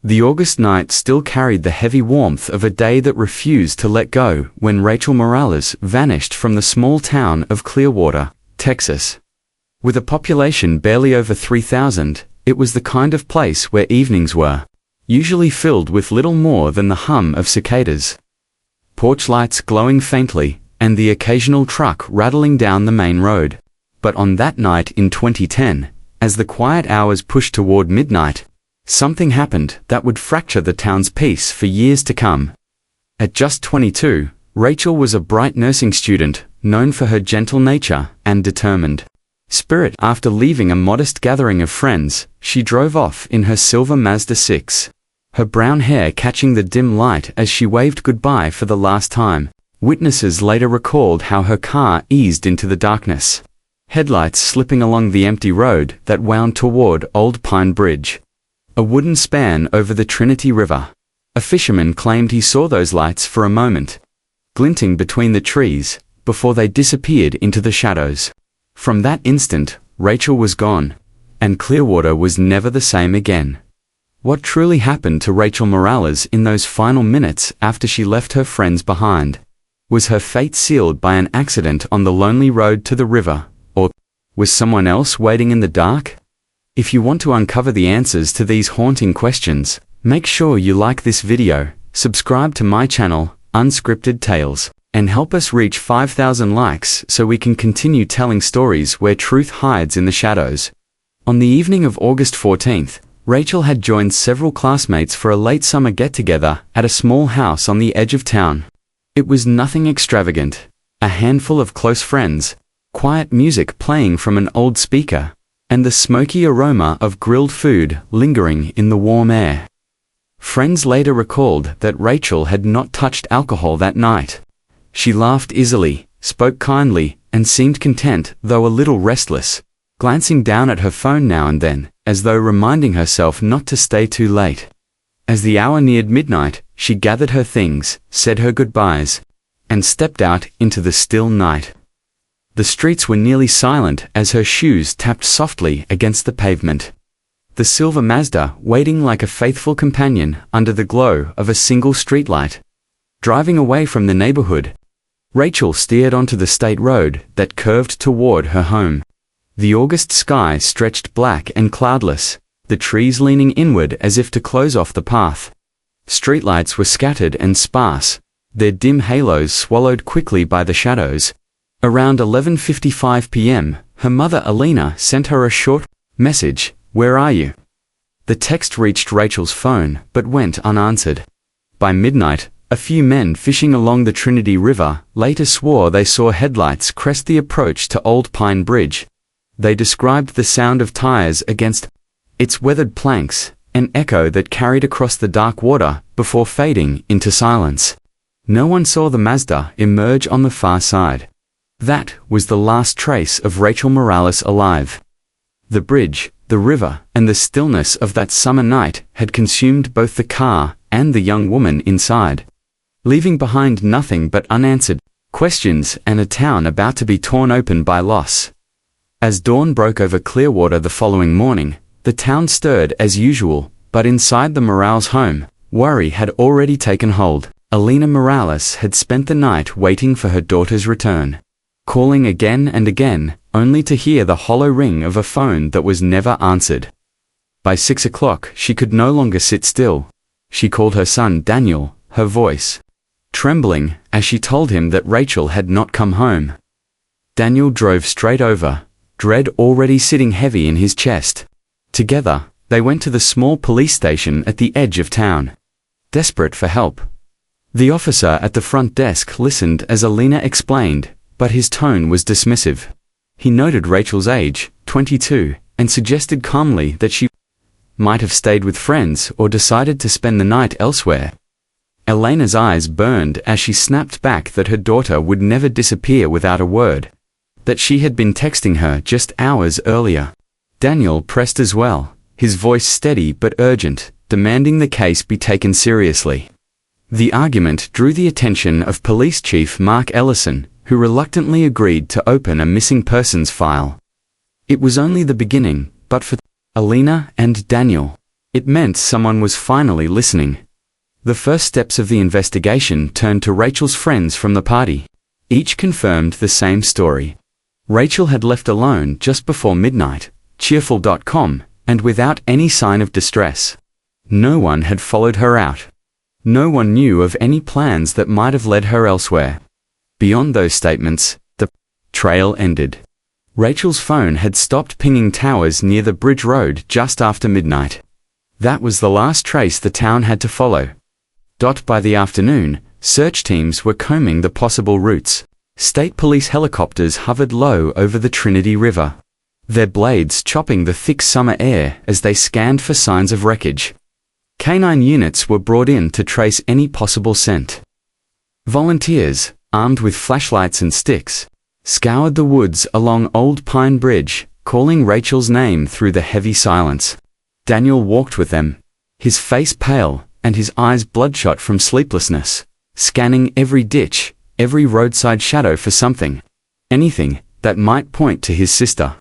The August night still carried the heavy warmth of a day that refused to let go when Rachel Morales vanished from the small town of Clearwater, Texas. With a population barely over 3,000, it was the kind of place where evenings were, usually filled with little more than the hum of cicadas, porch lights glowing faintly, and the occasional truck rattling down the main road. But on that night in 2010, as the quiet hours pushed toward midnight, something happened that would fracture the town's peace for years to come. At just 22, Rachel was a bright nursing student, known for her gentle nature and determined spirit. After leaving a modest gathering of friends, she drove off in her silver Mazda 6, her brown hair catching the dim light as she waved goodbye for the last time. Witnesses later recalled how her car eased into the darkness, headlights slipping along the empty road that wound toward Old Pine Bridge, a wooden span over the Trinity River. A fisherman claimed he saw those lights for a moment, glinting between the trees, before they disappeared into the shadows. From that instant, Rachel was gone, and Clearwater was never the same again. What truly happened to Rachel Morales in those final minutes after she left her friends behind? Was her fate sealed by an accident on the lonely road to the river, or was someone else waiting in the dark? If you want to uncover the answers to these haunting questions, make sure you like this video, subscribe to my channel, Unscripted Tales, and help us reach 5,000 likes so we can continue telling stories where truth hides in the shadows. On the evening of August 14th, Rachel had joined several classmates for a late summer get-together at a small house on the edge of town. It was nothing extravagant, a handful of close friends, quiet music playing from an old speaker, and the smoky aroma of grilled food lingering in the warm air. Friends later recalled that Rachel had not touched alcohol that night. She laughed easily, spoke kindly, and seemed content, though a little restless, glancing down at her phone now and then, as though reminding herself not to stay too late. As the hour neared midnight, she gathered her things, said her goodbyes, and stepped out into the still night. The streets were nearly silent as her shoes tapped softly against the pavement. The silver Mazda waiting like a faithful companion under the glow of a single streetlight. Driving away from the neighborhood, Rachel steered onto the state road that curved toward her home. The August sky stretched black and cloudless, the trees leaning inward as if to close off the path. Streetlights were scattered and sparse, their dim halos swallowed quickly by the shadows. Around 11:55 p.m., her mother Alina sent her a short message, "Where are you?" The text reached Rachel's phone but went unanswered. By midnight, a few men fishing along the Trinity River later swore they saw headlights crest the approach to Old Pine Bridge. They described the sound of tires against its weathered planks, an echo that carried across the dark water before fading into silence. No one saw the Mazda emerge on the far side. That was the last trace of Rachel Morales alive. The bridge, the river, and the stillness of that summer night had consumed both the car and the young woman inside, leaving behind nothing but unanswered questions and a town about to be torn open by loss. As dawn broke over Clearwater the following morning, the town stirred as usual, but inside the Morales home, worry had already taken hold. Alina Morales had spent the night waiting for her daughter's return, calling again and again, only to hear the hollow ring of a phone that was never answered. By 6 o'clock, she could no longer sit still. She called her son Daniel, her voice trembling as she told him that Rachel had not come home. Daniel drove straight over, dread already sitting heavy in his chest. Together, they went to the small police station at the edge of town, desperate for help. The officer at the front desk listened as Alina explained, but his tone was dismissive. He noted Rachel's age, 22, and suggested calmly that she might have stayed with friends or decided to spend the night elsewhere. Elena's eyes burned as she snapped back that her daughter would never disappear without a word, that she had been texting her just hours earlier. Daniel pressed as well, his voice steady but urgent, demanding the case be taken seriously. The argument drew the attention of Police Chief Mark Ellison, who reluctantly agreed to open a missing persons file. It was only the beginning, but for Alina and Daniel, It meant someone was finally listening. The first steps of the investigation turned to Rachel's friends from the party. Each confirmed the same story. Rachel had left alone just before midnight, cheerful.com, and without any sign of distress. No one had followed her out. No one knew of any plans that might have led her elsewhere. Beyond those statements, the trail ended. Rachel's phone had stopped pinging towers near the Bridge Road just after midnight. That was the last trace the town had to follow. By the afternoon, search teams were combing the possible routes. State police helicopters hovered low over the Trinity River, their blades chopping the thick summer air as they scanned for signs of wreckage. Canine units were brought in to trace any possible scent. Volunteers, armed with flashlights and sticks, scoured the woods along Old Pine Bridge, calling Rachel's name through the heavy silence. Daniel walked with them, his face pale and his eyes bloodshot from sleeplessness, scanning every ditch, every roadside shadow for something, anything that might point to his sister.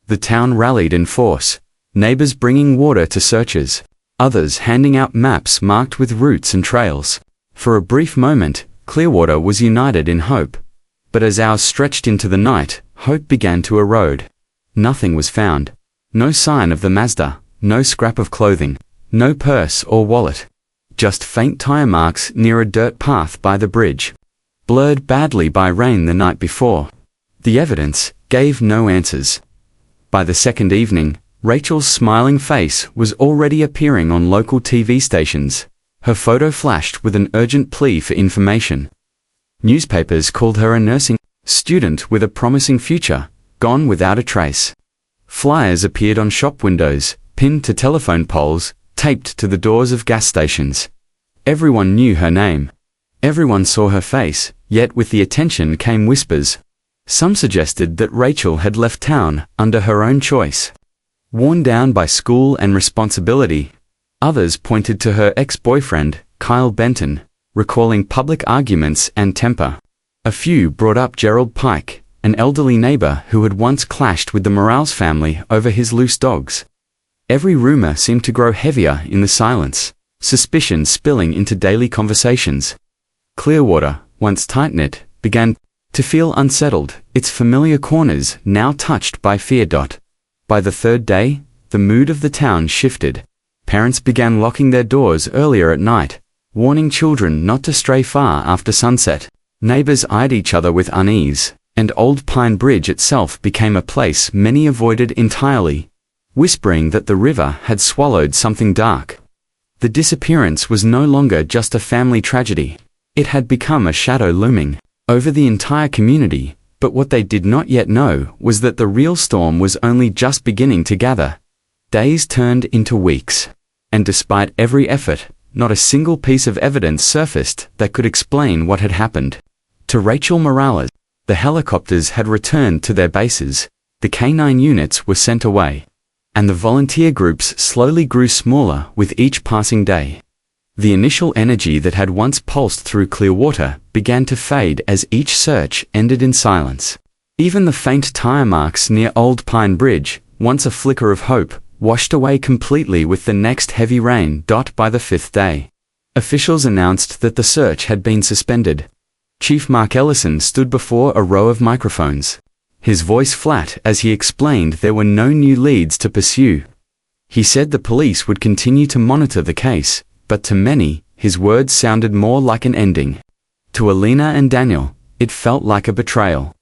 The town rallied in force, neighbors bringing water to searchers, others handing out maps marked with routes and trails. For a brief moment, Clearwater was united in hope. But as hours stretched into the night, hope began to erode. Nothing was found. No sign of the Mazda, no scrap of clothing, no purse or wallet. Just faint tire marks near a dirt path by the bridge, blurred badly by rain the night before. The evidence gave no answers. By the second evening, Rachel's smiling face was already appearing on local TV stations. Her photo flashed with an urgent plea for information. Newspapers called her a nursing student with a promising future, gone without a trace. Flyers appeared on shop windows, pinned to telephone poles, taped to the doors of gas stations. Everyone knew her name. Everyone saw her face, yet with the attention came whispers. Some suggested that Rachel had left town under her own choice, worn down by school and responsibility. Others pointed to her ex-boyfriend, Kyle Benton, recalling public arguments and temper. A few brought up Gerald Pike, an elderly neighbor who had once clashed with the Morales family over his loose dogs. Every rumor seemed to grow heavier in the silence, suspicion spilling into daily conversations. Clearwater, once tight-knit, began to feel unsettled, its familiar corners now touched by fear. By the third day, the mood of the town shifted. Parents began locking their doors earlier at night, warning children not to stray far after sunset. Neighbors eyed each other with unease, and Old Pine Bridge itself became a place many avoided entirely, whispering that the river had swallowed something dark. The disappearance was no longer just a family tragedy. It had become a shadow looming over the entire community, but what they did not yet know was that the real storm was only just beginning to gather. Days turned into weeks, and despite every effort, not a single piece of evidence surfaced that could explain what had happened. To Rachel Morales, the helicopters had returned to their bases, the canine units were sent away, and the volunteer groups slowly grew smaller with each passing day. The initial energy that had once pulsed through Clearwater began to fade as each search ended in silence. Even the faint tire marks near Old Pine Bridge, once a flicker of hope, washed away completely with the next heavy rain. By the fifth day, officials announced that the search had been suspended. Chief Mark Ellison stood before a row of microphones, his voice flat as he explained there were no new leads to pursue. He said the police would continue to monitor the case, but to many, his words sounded more like an ending. To Alina and Daniel, it felt like a betrayal.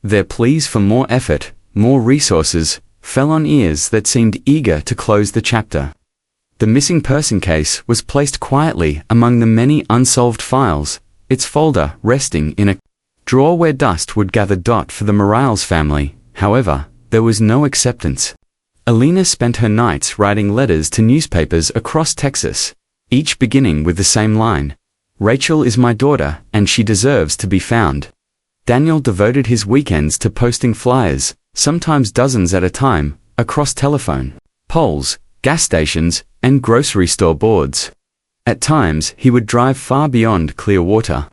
Their pleas for more effort, more resources, fell on ears that seemed eager to close the chapter. The missing person case was placed quietly among the many unsolved files, its folder resting in a drawer where dust would gather. For the Morales family, however, there was no acceptance. Alina spent her nights writing letters to newspapers across Texas, each beginning with the same line: "Rachel is my daughter, and she deserves to be found." Daniel devoted his weekends to posting flyers, sometimes dozens at a time, across telephone poles, gas stations, and grocery store boards. At times, he would drive far beyond Clearwater,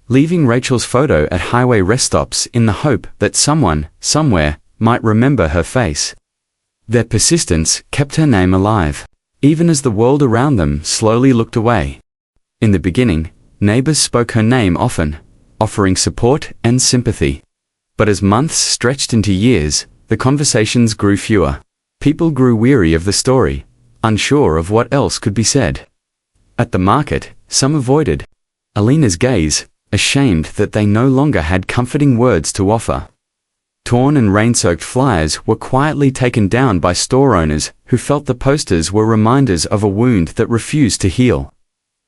leaving Rachel's photo at highway rest stops in the hope that someone, somewhere, might remember her face. Their persistence kept her name alive. even as the world around them slowly looked away. In the beginning, neighbors spoke her name often, offering support and sympathy. But as months stretched into years, the conversations grew fewer. People grew weary of the story, unsure of what else could be said. At the market, some avoided Alina's gaze, ashamed that they no longer had comforting words to offer. Torn and rain-soaked flyers were quietly taken down by store owners who felt the posters were reminders of a wound that refused to heal.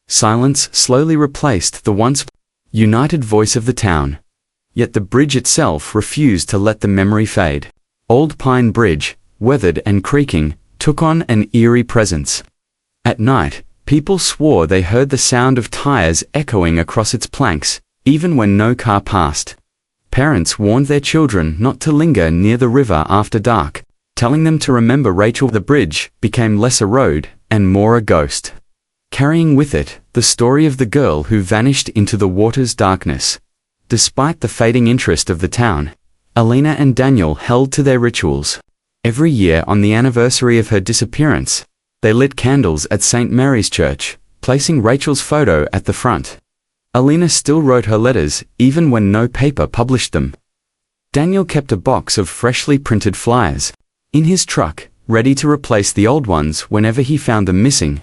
Silence slowly replaced the once united voice of the town. Yet the bridge itself refused to let the memory fade. Old Pine Bridge, weathered and creaking, took on an eerie presence. At night, people swore they heard the sound of tires echoing across its planks, even when no car passed. Parents warned their children not to linger near the river after dark, telling them to remember Rachel. The bridge became less a road and more a ghost, carrying with it the story of the girl who vanished into the water's darkness. Despite the fading interest of the town, Alina and Daniel held to their rituals. Every year on the anniversary of her disappearance, they lit candles at St. Mary's Church, placing Rachel's photo at the front. Alina still wrote her letters, even when no paper published them. Daniel kept a box of freshly printed flyers in his truck, ready to replace the old ones whenever he found them missing.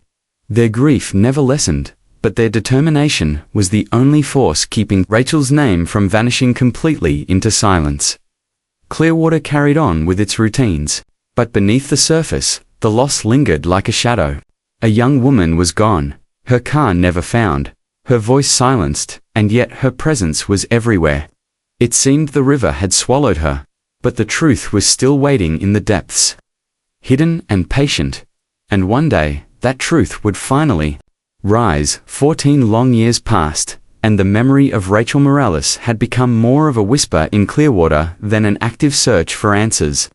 Their grief never lessened, but their determination was the only force keeping Rachel's name from vanishing completely into silence. Clearwater carried on with its routines, but beneath the surface, the loss lingered like a shadow. A young woman was gone, her car never found, her voice silenced, and yet her presence was everywhere. It seemed the river had swallowed her, but the truth was still waiting in the depths, hidden and patient. And one day, that truth would finally rise. 14 long years passed, and the memory of Rachel Morales had become more of a whisper in Clearwater than an active search for answers.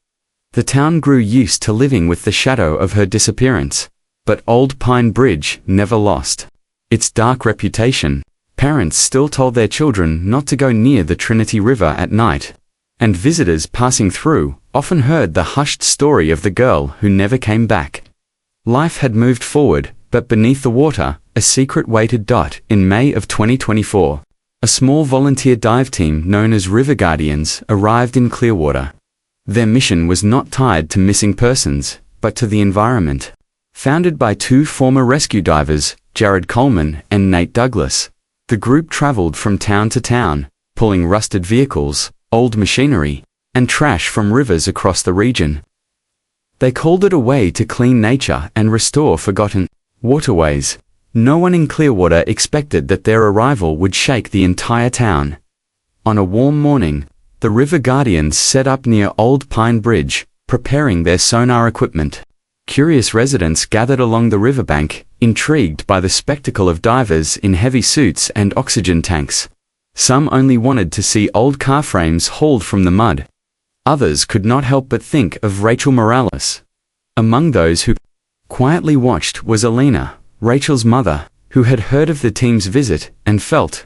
The town grew used to living with the shadow of her disappearance, but Old Pine Bridge never lost its dark reputation. Parents still told their children not to go near the Trinity River at night, and visitors passing through often heard the hushed story of the girl who never came back. Life had moved forward, but beneath the water, a secret waited. In May of 2024, a small volunteer dive team known as River Guardians arrived in Clearwater. Their mission was not tied to missing persons, but to the environment. Founded by two former rescue divers, Jared Coleman and Nate Douglas, the group traveled from town to town, pulling rusted vehicles, old machinery, and trash from rivers across the region. They called it a way to clean nature and restore forgotten waterways. No one in Clearwater expected that their arrival would shake the entire town. On a warm morning, the River Guardians set up near Old Pine Bridge, preparing their sonar equipment. Curious residents gathered along the riverbank, intrigued by the spectacle of divers in heavy suits and oxygen tanks. Some only wanted to see old car frames hauled from the mud. Others could not help but think of Rachel Morales. Among those who quietly watched was Alina, Rachel's mother, who had heard of the team's visit and felt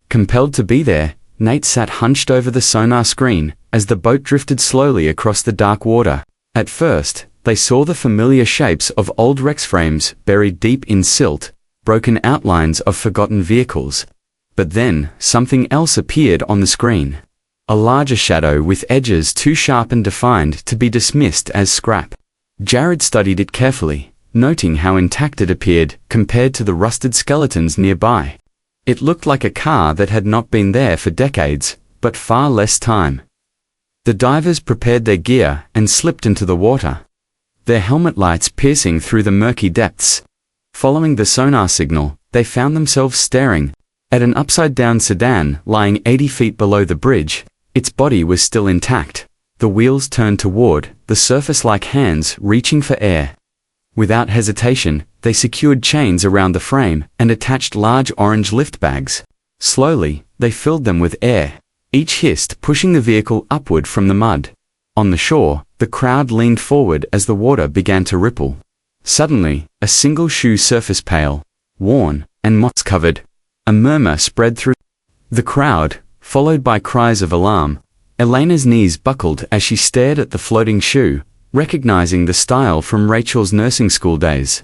compelled to be there. Nate sat hunched over the sonar screen as the boat drifted slowly across the dark water. At first, they saw the familiar shapes of old Rex frames buried deep in silt, broken outlines of forgotten vehicles. But then, something else appeared on the screen. A larger shadow with edges too sharp and defined to be dismissed as scrap. Jared studied it carefully, noting how intact it appeared compared to the rusted skeletons nearby. It looked like a car that had not been there for decades, but far less time. The divers prepared their gear and slipped into the water, their helmet lights piercing through the murky depths. Following the sonar signal, they found themselves staring at an upside-down sedan lying 80 feet below the bridge. Its body was still intact, the wheels turned toward the surface like hands reaching for air. Without hesitation, they secured chains around the frame and attached large orange lift bags. Slowly, they filled them with air, each hissed pushing the vehicle upward from the mud. On the shore, the crowd leaned forward as the water began to ripple. Suddenly, a single shoe surfaced pale, worn, and moss-covered. A murmur spread through the crowd, followed by cries of alarm. Elena's knees buckled as she stared at the floating shoe, recognizing the style from Rachel's nursing school days.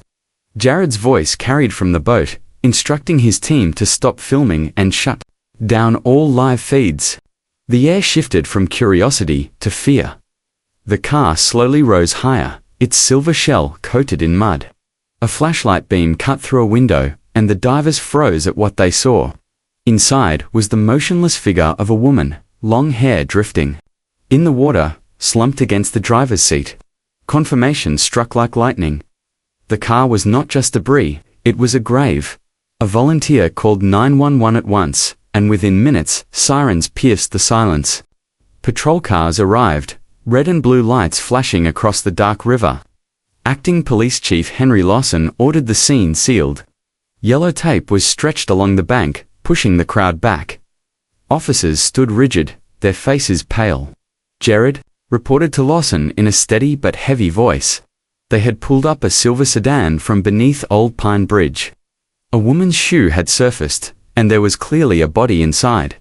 Jared's voice carried from the boat, instructing his team to stop filming and shut down all live feeds. The air shifted from curiosity to fear. The car slowly rose higher, its silver shell coated in mud. A flashlight beam cut through a window, and the divers froze at what they saw. Inside was the motionless figure of a woman, long hair drifting in the water, slumped against the driver's seat. Confirmation struck like lightning. The car was not just debris, it was a grave. A volunteer called 911 at once, and within minutes, sirens pierced the silence. Patrol cars arrived, red and blue lights flashing across the dark river. Acting Police Chief Henry Lawson ordered the scene sealed. Yellow tape was stretched along the bank, pushing the crowd back. Officers stood rigid, their faces pale. Jared reported to Lawson in a steady but heavy voice. They had pulled up a silver sedan from beneath Old Pine Bridge. A woman's shoe had surfaced, and there was clearly a body inside.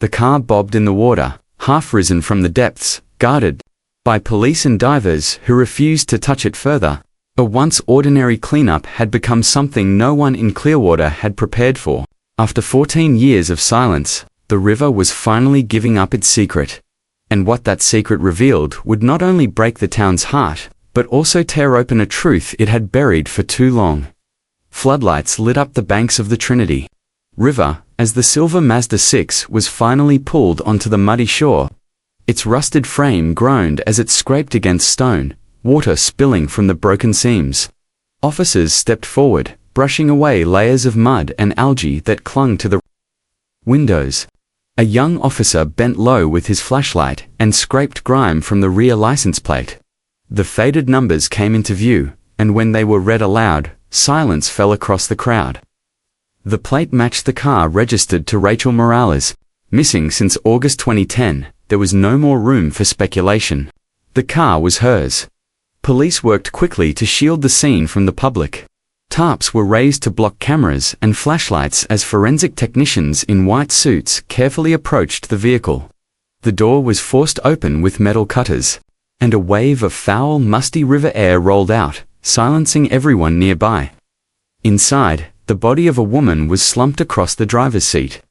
The car bobbed in the water, half risen from the depths, guarded by police and divers who refused to touch it further. A once ordinary cleanup had become something no one in Clearwater had prepared for. After 14 years of silence, the river was finally giving up its secret. And what that secret revealed would not only break the town's heart, but also tear open a truth it had buried for too long. Floodlights lit up the banks of the Trinity River as the silver Mazda 6 was finally pulled onto the muddy shore. Its rusted frame groaned as it scraped against stone, water spilling from the broken seams. Officers stepped forward, brushing away layers of mud and algae that clung to the windows. A young officer bent low with his flashlight and scraped grime from the rear license plate. The faded numbers came into view, and when they were read aloud, silence fell across the crowd. The plate matched the car registered to Rachel Morales. Missing since August 2010, there was no more room for speculation. The car was hers. Police worked quickly to shield the scene from the public. Tarps were raised to block cameras and flashlights as forensic technicians in white suits carefully approached the vehicle. The door was forced open with metal cutters, and a wave of foul, musty river air rolled out, silencing everyone nearby. Inside, the body of a woman was slumped across the driver's seat.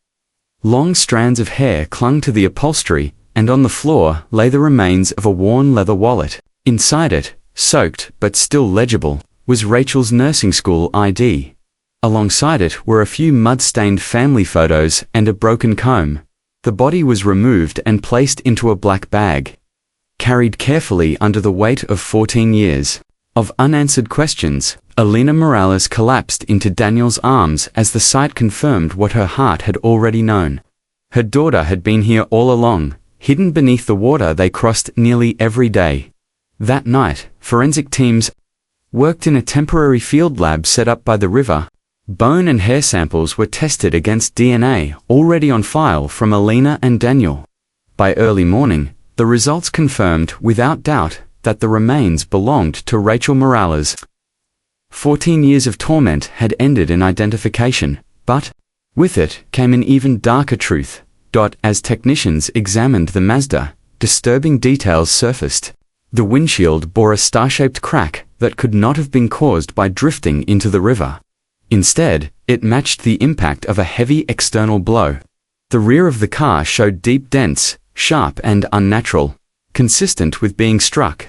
Long strands of hair clung to the upholstery, and on the floor lay the remains of a worn leather wallet. Inside it, soaked but still legible, was Rachel's nursing school ID. Alongside it were a few mud-stained family photos and a broken comb. The body was removed and placed into a black bag, carried carefully under the weight of 14 years of unanswered questions. Alina Morales collapsed into Daniel's arms as the sight confirmed what her heart had already known. Her daughter had been here all along, hidden beneath the water they crossed nearly every day. That night, forensic teams worked in a temporary field lab set up by the river. Bone and hair samples were tested against DNA already on file from Alina and Daniel. By early morning, the results confirmed without doubt that the remains belonged to Rachel Morales. 14 years of torment had ended in identification, but with it came an even darker truth. As technicians examined the Mazda, disturbing details surfaced. The windshield bore a star-shaped crack that could not have been caused by drifting into the river. Instead, it matched the impact of a heavy external blow. The rear of the car showed deep dents, sharp and unnatural, consistent with being struck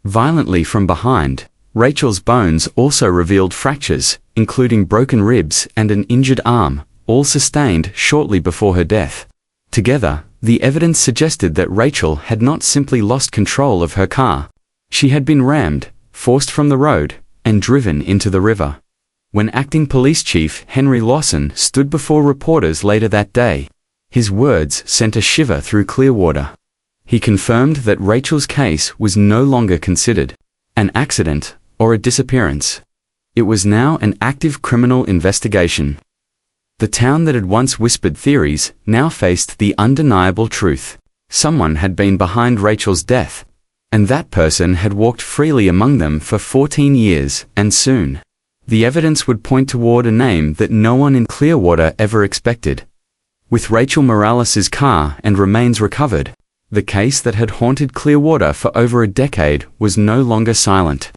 violently from behind. Rachel's bones also revealed fractures, including broken ribs and an injured arm, all sustained shortly before her death. Together, the evidence suggested that Rachel had not simply lost control of her car. She had been rammed, forced from the road, and driven into the river. When Acting Police Chief Henry Lawson stood before reporters later that day, his words sent a shiver through Clearwater. He confirmed that Rachel's case was no longer considered an accident or a disappearance. It was now an active criminal investigation. The town that had once whispered theories now faced the undeniable truth. Someone had been behind Rachel's death, and that person had walked freely among them for 14 years, and soon, the evidence would point toward a name that no one in Clearwater ever expected. With Rachel Morales' car and remains recovered, The case that had haunted Clearwater for over a decade was no longer silent.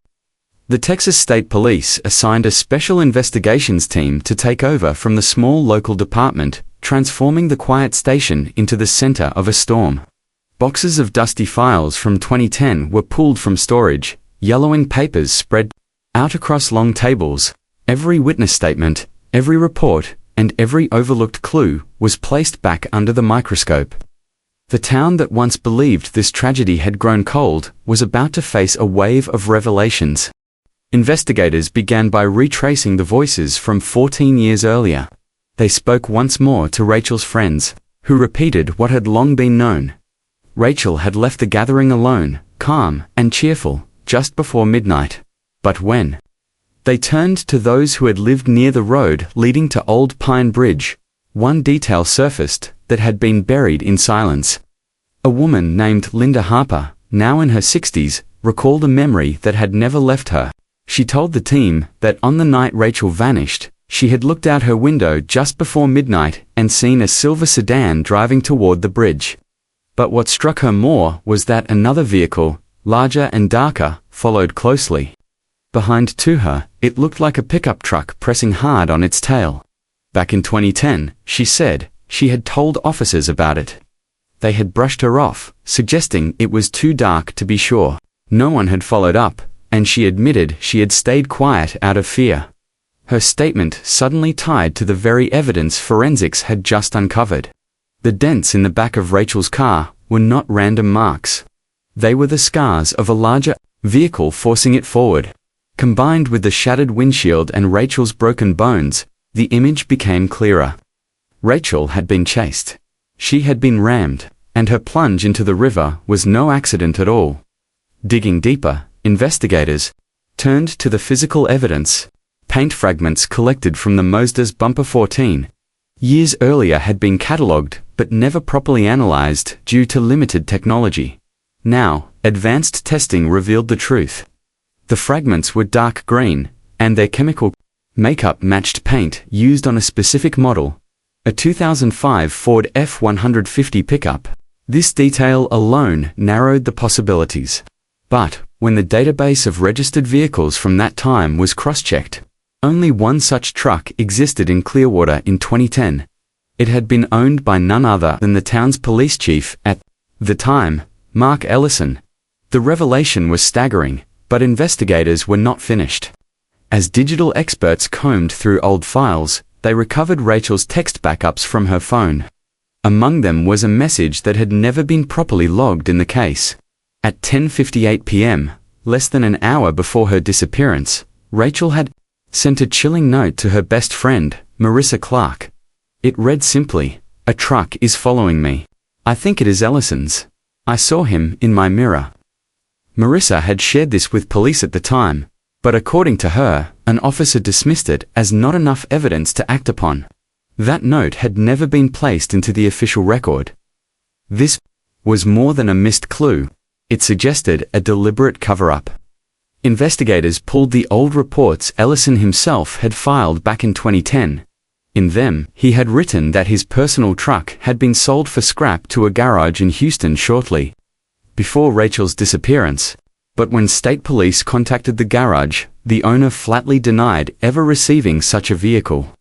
The Texas State Police assigned a special investigations team to take over from the small local department, transforming the quiet station into the center of a storm. Boxes of dusty files from 2010 were pulled from storage, yellowing papers spread out across long tables. Every witness statement, every report, and every overlooked clue was placed back under the microscope. The town that once believed this tragedy had grown cold was about to face a wave of revelations. Investigators began by retracing the voices from 14 years earlier. They spoke once more to Rachel's friends, who repeated what had long been known. Rachel had left the gathering alone, calm and cheerful, just before midnight. But when they turned to those who had lived near the road leading to Old Pine Bridge, one detail surfaced that had been buried in silence. A woman named Linda Harper, now in her 60s, recalled a memory that had never left her. She told the team that on the night Rachel vanished, she had looked out her window just before midnight and seen a silver sedan driving toward the bridge. But what struck her more was that another vehicle, larger and darker, followed closely. Behind to her, it looked like a pickup truck pressing hard on its tail. Back in 2010, she said, she had told officers about it. They had brushed her off, suggesting it was too dark to be sure. No one had followed up, and she admitted she had stayed quiet out of fear. Her statement suddenly tied to the very evidence forensics had just uncovered. The dents in the back of Rachel's car were not random marks. They were the scars of a larger vehicle forcing it forward. Combined with the shattered windshield and Rachel's broken bones, the image became clearer. Rachel had been chased. She had been rammed, and her plunge into the river was no accident at all. Digging deeper, investigators turned to the physical evidence. Paint fragments collected from the Mazda's bumper 14 years earlier had been catalogued but never properly analyzed due to limited technology. Now, advanced testing revealed the truth. The fragments were dark green, and their chemical makeup matched paint used on a specific model, a 2005 Ford F-150 pickup. This detail alone narrowed the possibilities. But, when the database of registered vehicles from that time was cross-checked, only one such truck existed in Clearwater in 2010. It had been owned by none other than the town's police chief at the time, Mark Ellison. The revelation was staggering, but investigators were not finished. As digital experts combed through old files, they recovered Rachel's text backups from her phone. Among them was a message that had never been properly logged in the case. At 10:58 p.m., less than an hour before her disappearance, Rachel had sent a chilling note to her best friend, Marissa Clark. It read simply, "A truck is following me. I think it is Ellison's. I saw him in my mirror." Marissa had shared this with police at the time, but according to her, an officer dismissed it as not enough evidence to act upon. That note had never been placed into the official record. This was more than a missed clue. It suggested a deliberate cover-up. Investigators pulled the old reports Ellison himself had filed back in 2010. In them, he had written that his personal truck had been sold for scrap to a garage in Houston shortly before Rachel's disappearance. But when state police contacted the garage, the owner flatly denied ever receiving such a vehicle.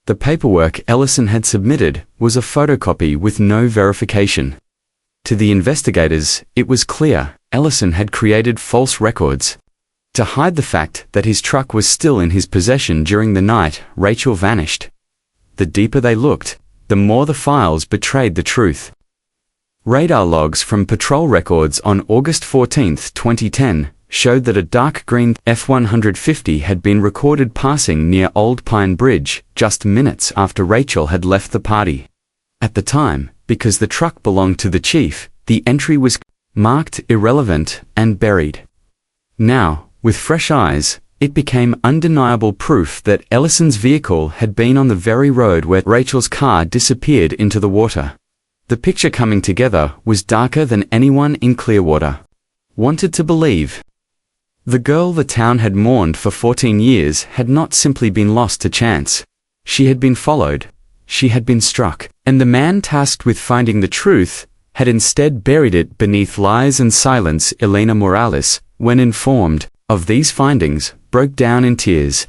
The paperwork Ellison had submitted was a photocopy with no verification. To the investigators, it was clear Ellison had created false records to hide the fact that his truck was still in his possession during the night Rachel vanished. The deeper they looked, the more the files betrayed the truth. Radar logs from patrol records on August 14, 2010, showed that a dark green F-150 had been recorded passing near Old Pine Bridge just minutes after Rachel had left the party. At the time, because the truck belonged to the chief, the entry was marked irrelevant and buried. Now, with fresh eyes, it became undeniable proof that Ellison's vehicle had been on the very road where Rachel's car disappeared into the water. The picture coming together was darker than anyone in Clearwater wanted to believe. The girl the town had mourned for 14 years had not simply been lost to chance. She had been followed, she had been struck, and the man tasked with finding the truth had instead buried it beneath lies and silence. Elena Morales, when informed of these findings, broke down in tears.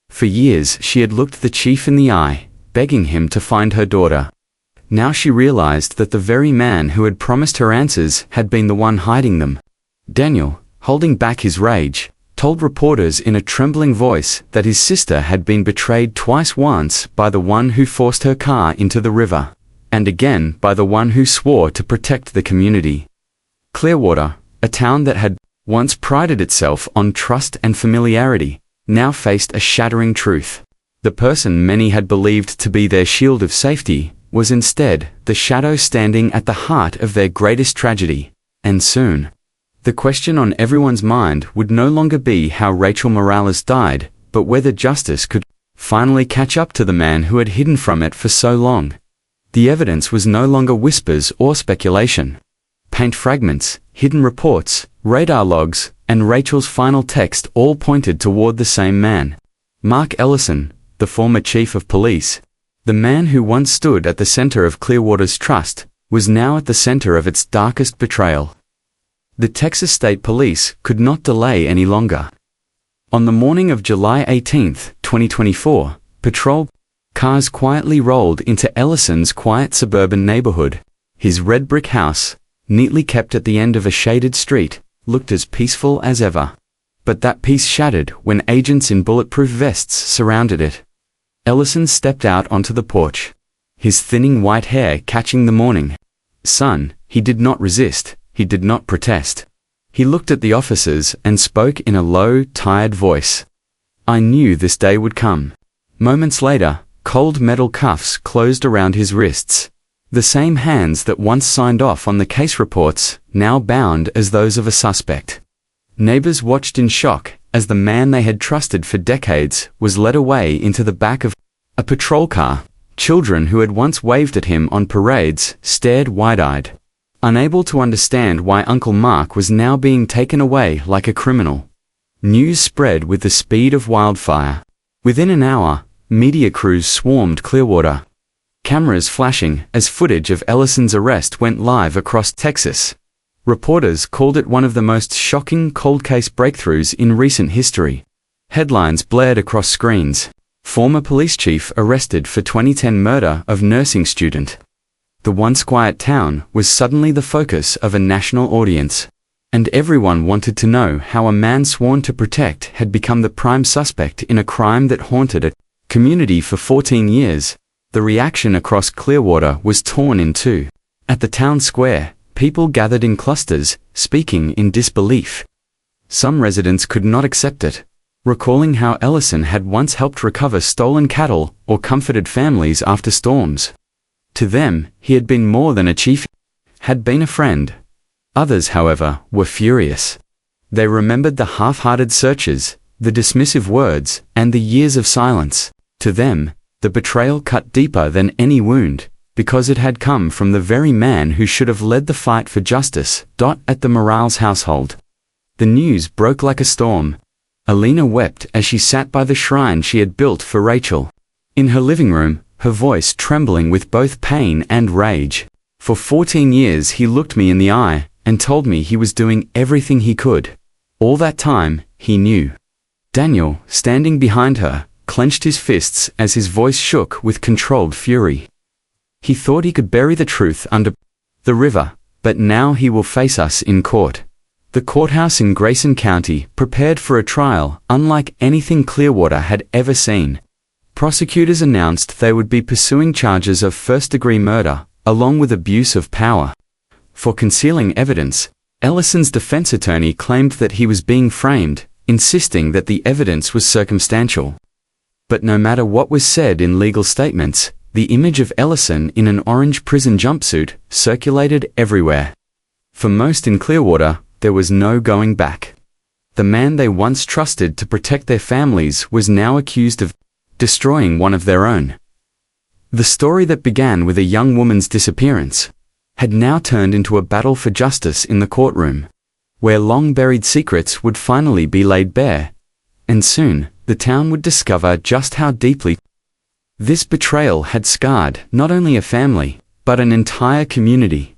For years she had looked the chief in the eye, begging him to find her daughter. Now she realized that the very man who had promised her answers had been the one hiding them. Daniel, holding back his rage, told reporters in a trembling voice that his sister had been betrayed twice, once by the one who forced her car into the river, and again by the one who swore to protect the community. Clearwater, a town that had once prided itself on trust and familiarity, now faced a shattering truth. The person many had believed to be their shield of safety was instead the shadow standing at the heart of their greatest tragedy. And soon, the question on everyone's mind would no longer be how Rachel Morales died, but whether justice could finally catch up to the man who had hidden from it for so long. The evidence was no longer whispers or speculation. Paint fragments, hidden reports, radar logs, and Rachel's final text all pointed toward the same man. Mark Ellison, the former chief of police, the man who once stood at the center of Clearwater's trust, was now at the center of its darkest betrayal. The Texas State Police could not delay any longer. On the morning of July 18, 2024, patrol cars quietly rolled into Ellison's quiet suburban neighborhood. His red brick house, neatly kept at the end of a shaded street, looked as peaceful as ever. But that peace shattered when agents in bulletproof vests surrounded it. Ellison stepped out onto the porch, his thinning white hair catching the morning sun. He did not resist. He did not protest. He looked at the officers and spoke in a low, tired voice. I knew this day would come. Moments later, cold metal cuffs closed around his wrists. The same hands that once signed off on the case reports, now bound as those of a suspect. Neighbors watched in shock as the man they had trusted for decades was led away into the back of a patrol car. Children who had once waved at him on parades stared wide-eyed, unable to understand why Uncle Mark was now being taken away like a criminal. News spread with the speed of wildfire. Within an hour, media crews swarmed Clearwater, cameras flashing as footage of Ellison's arrest went live across Texas. Reporters called it one of the most shocking cold case breakthroughs in recent history. Headlines blared across screens. Former police chief arrested for 2010 murder of nursing student. The once quiet town was suddenly the focus of a national audience, and everyone wanted to know how a man sworn to protect had become the prime suspect in a crime that haunted a community for 14 years. The reaction across Clearwater was torn in two. At the town square, people gathered in clusters, speaking in disbelief. Some residents could not accept it, recalling how Ellison had once helped recover stolen cattle or comforted families after storms. To them, he had been more than a chief, had been a friend. Others, however, were furious. They remembered the half-hearted searches, the dismissive words, and the years of silence. To them, the betrayal cut deeper than any wound, because it had come from the very man who should have led the fight for justice. At the Morales household, the news broke like a storm. Elena wept as she sat by the shrine she had built for Rachel. In her living room, her voice trembling with both pain and rage. For 14 years he looked me in the eye and told me he was doing everything he could. All that time, he knew. Daniel, standing behind her, clenched his fists as his voice shook with controlled fury. He thought he could bury the truth under the river, but now he will face us in court. The courthouse in Grayson County prepared for a trial unlike anything Clearwater had ever seen. Prosecutors announced they would be pursuing charges of first-degree murder, along with abuse of power. For concealing evidence, Ellison's defense attorney claimed that he was being framed, insisting that the evidence was circumstantial. But no matter what was said in legal statements, the image of Ellison in an orange prison jumpsuit circulated everywhere. For most in Clearwater, there was no going back. The man they once trusted to protect their families was now accused of destroying one of their own. The story that began with a young woman's disappearance had now turned into a battle for justice in the courtroom, where long-buried secrets would finally be laid bare, and soon, the town would discover just how deeply this betrayal had scarred not only a family, but an entire community.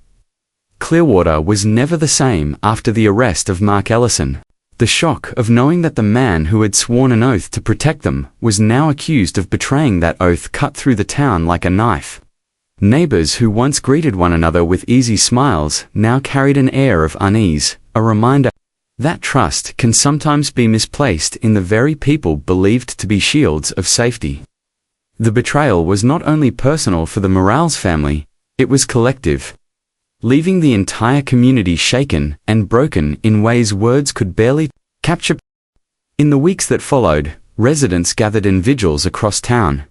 Clearwater was never the same after the arrest of Mark Ellison. The shock of knowing that the man who had sworn an oath to protect them was now accused of betraying that oath cut through the town like a knife. Neighbors who once greeted one another with easy smiles now carried an air of unease, a reminder that trust can sometimes be misplaced in the very people believed to be shields of safety. The betrayal was not only personal for the Morales family, it was collective, leaving the entire community shaken and broken in ways words could barely capture. In the weeks that followed, residents gathered in vigils across town.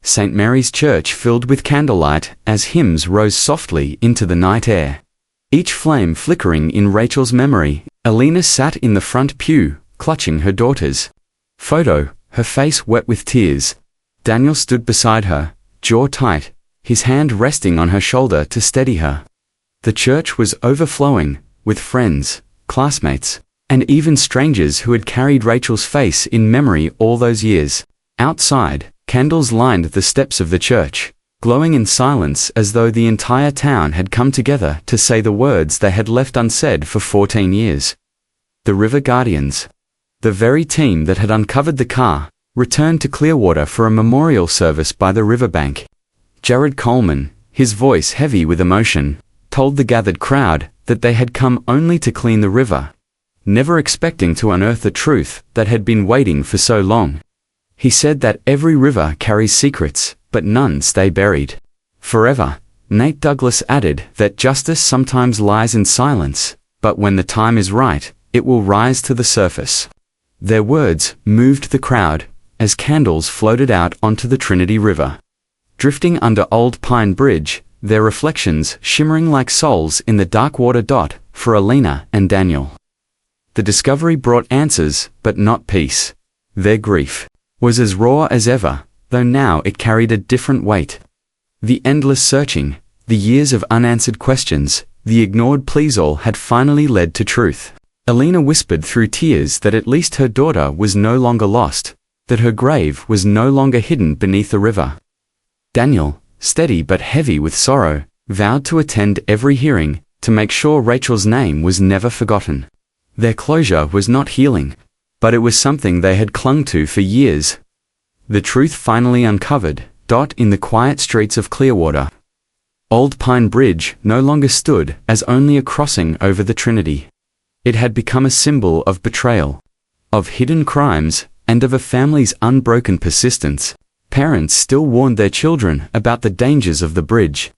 St. Mary's Church filled with candlelight as hymns rose softly into the night air. Each flame flickering in Rachel's memory. Alina sat in the front pew, clutching her daughter's photo, her face wet with tears. Daniel stood beside her, jaw tight, his hand resting on her shoulder to steady her. The church was overflowing, with friends, classmates, and even strangers who had carried Rachel's face in memory all those years. Outside, candles lined the steps of the church, glowing in silence as though the entire town had come together to say the words they had left unsaid for 14 years. The River Guardians, the very team that had uncovered the car, returned to Clearwater for a memorial service by the riverbank. Jared Coleman, his voice heavy with emotion, told the gathered crowd that they had come only to clean the river, never expecting to unearth the truth that had been waiting for so long. He said that every river carries secrets, but none stay buried forever. Nate Douglas added that justice sometimes lies in silence, but when the time is right, it will rise to the surface. Their words moved the crowd as candles floated out onto the Trinity River. Drifting under Old Pine Bridge, their reflections shimmering like souls in the dark water. For Alina and Daniel, the discovery brought answers, but not peace. Their grief was as raw as ever, though now it carried a different weight. The endless searching, the years of unanswered questions, the ignored pleas, all had finally led to truth. Alina whispered through tears that at least her daughter was no longer lost, that her grave was no longer hidden beneath the river. Daniel, steady but heavy with sorrow, vowed to attend every hearing, to make sure Rachel's name was never forgotten. Their closure was not healing, but it was something they had clung to for years. The truth finally uncovered. In the quiet streets of Clearwater, Old Pine Bridge no longer stood as only a crossing over the Trinity. It had become a symbol of betrayal, of hidden crimes, and of a family's unbroken persistence. Parents still warned their children about the dangers of the bridge,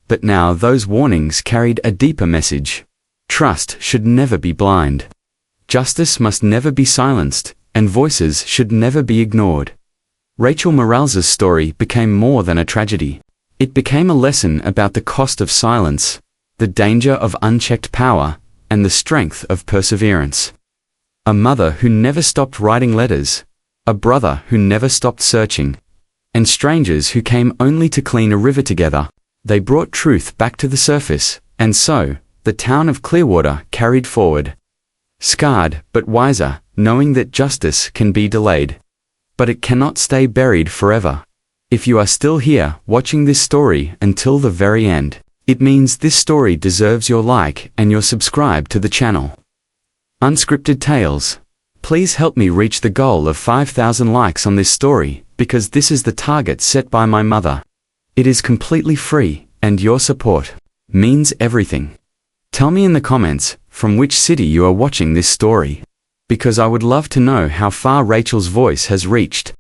but now those warnings carried a deeper message. Trust should never be blind. Justice must never be silenced, and voices should never be ignored. Rachel Morales' story became more than a tragedy. It became a lesson about the cost of silence, the danger of unchecked power, and the strength of perseverance. A mother who never stopped writing letters, a brother who never stopped searching, and strangers who came only to clean a river together. They brought truth back to the surface, and so, the town of Clearwater carried forward. Scarred, but wiser, knowing that justice can be delayed, but it cannot stay buried forever. If you are still here, watching this story until the very end, it means this story deserves your like and your subscribe to the channel. Unscripted Tales. Please help me reach the goal of 5,000 likes on this story, because this is the target set by my mother. It is completely free, and your support means everything. Tell me in the comments from which city you are watching this story, because I would love to know how far Rachel's voice has reached.